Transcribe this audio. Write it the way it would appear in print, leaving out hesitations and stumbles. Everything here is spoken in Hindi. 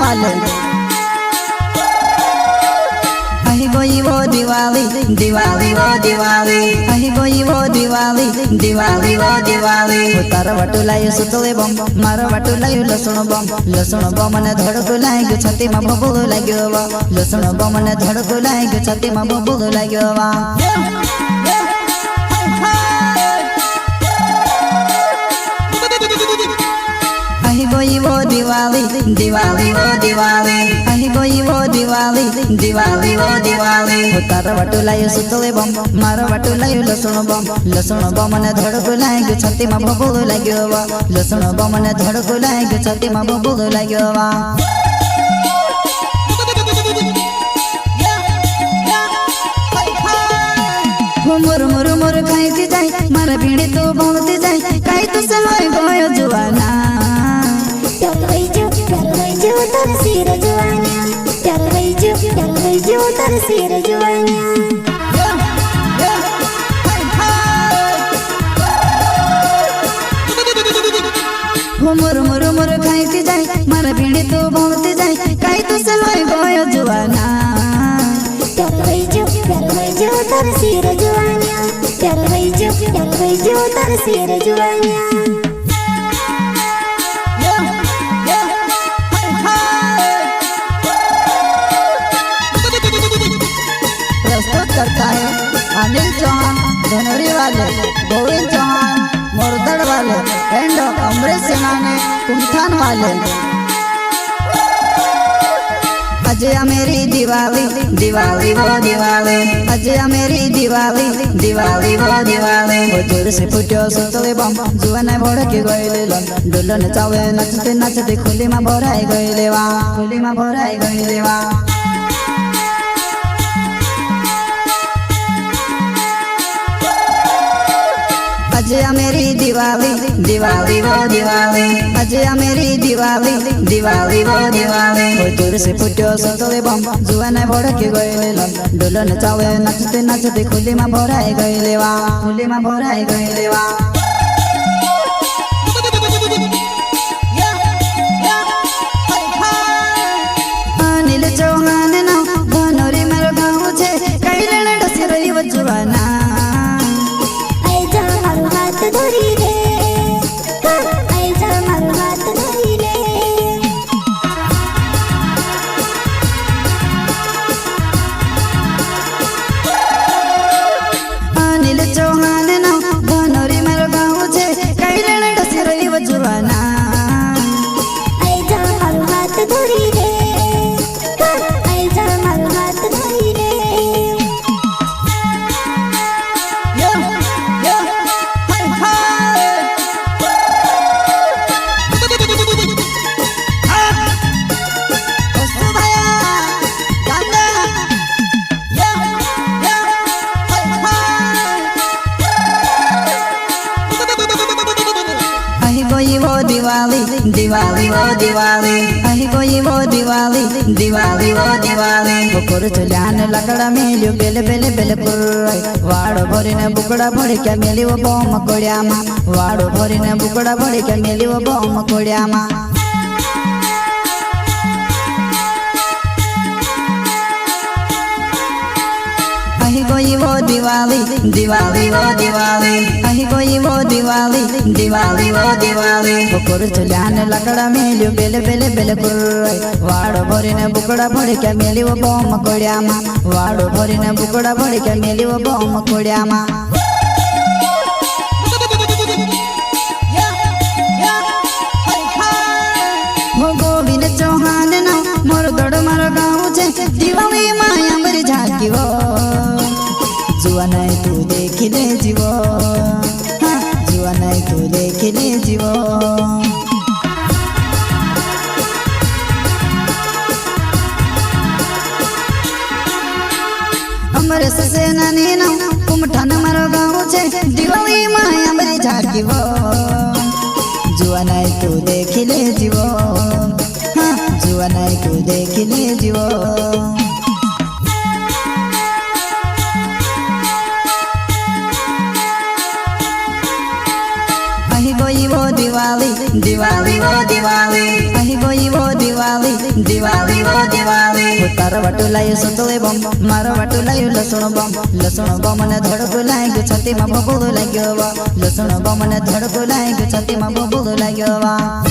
वाले अही गोई वो दिवाली दिवाली वो दिवाली अही गोई वो दिवाली दिवाली वो दिवाली तार वाटू लायो सुतले बम मारो वाटू लायो लसुण बम ने धड़को लाग्यो छाती में बबुल लाग्यो वा लसुण बम ने धड़को लाग्यो छाती में बबुल लाग्यो वा अही गोई वो दिवाली दिवाली वो दिवाली अही गोई वो दिवाली दिवाली वो दिवाली तार वाटू लायो सुतले बम मारो वाटू लायो लसुण बम ने धड़को लाग्यो छाती में बबुल लाग्यो वा लसुण बम ने धड़को लाग्यो छाती में बबुल लाग्यो वा मुर मुर मुर खाई जाए मारा पीड़ी तो बहुत जाए कहीं तो समय गयो जुआना प्यार जो तर सिर जुआना प्यार जो तर सिर जुआना मुर मुर मुर खाई जाए मारा पीड़ी तो बहुत जाए कहीं तो समय गयो जुआना प्यार जो तर सिर जुआना प्यार जो तर सिर जुआना प्रस्तुत करता है अनिल चौहान धनोरी वाले गोविंद चौहान मोरदड़ वाले एंड अमृत सेनानी कुमठान वाले अजय मेरी दिवाली दिवाली वो दिवाली अजय मेरी दिवाली दिवाली वो दिवाली वो जोर से फुटो सुतले बम जुआना भड़के गइले लन डोलन चावे नचते नचते खुली में भराई गइले वा खुली में भराई गइले वा अजय मेरी दिवाली दिवाली वो दिवाली अजय मेरी दिवाली दिवाली वो दिवाली वो जोर से फुटो सुतले बम जुआना भड़के गइले लन डोलन चावे नचते नचते खुली में भराई गइले वा खुली में भराई गइले वा अनिल चौहान ना धनोरी मेरो गाँव छे कैलन डसे रही वो जुआना धरी ले ऐसा मारो हाथ धरी ले अनिल चौहान ना धनोरी मेरो गाँव छे कैलन डसे रही वो जुआना ऐसा मारो हाथ धरी ले ऐसा मारो हाथ धरी ले कोई वो दिवाली दिवाली वो दिवाली अही कोई वो दिवाली दिवाली वो दिवाली बुकुर चुलान लकड़ा मेलियो बेले बेले बेले कुर्राई वाड़ो भरीने बुकड़ा भरी क्या मेली वो बम कोड़िया मा वाड़ो भरीने बुकड़ा भरी क्या मेली वो बम कोड़िया मा अही कोई वो दिवाली दिवाली वो दिवाली अही कोई वो दिवाली दिवाली वो दिवाली बुकुर चुलान लकड़ा मेलियो बेले बेले बेले कुर्राई वाड़ो भरीने बुकड़ा भरी क्या मेली वो बम कोड़िया मा वाड़ो भरीने बुकड़ा भरी क्या मेली वो बम कोड़िया मा गोविंद चौहान ना मोर दड़ मारो गाँव छे दिवाली माया मरी झाकी वो जुआना तू देख ले जीवो जुआना तू देख ले जीवो अमृत सेनानी ना कुमठान मारो गाँव छे दिवाली माया मरी झाकी वो जुआना तू देख ले जीवो जुआना तू देख ले जीवो अही कोई वो दिवाली दिवाली वो दिवाली अही कोई वो दिवाली દિવાળી ઓ દિવાળી તારા વાટું લાયું સુતળે બોમ્બ મારા વાટું લાયું લસણ બોમ્બ મને ધડકો લાગ્યો છાતીમાં બબોળો લાગ્યો લસણ બોમ્બ મને ધડકો લાગ્યો છાતીમાં બબોળો લાગ્યો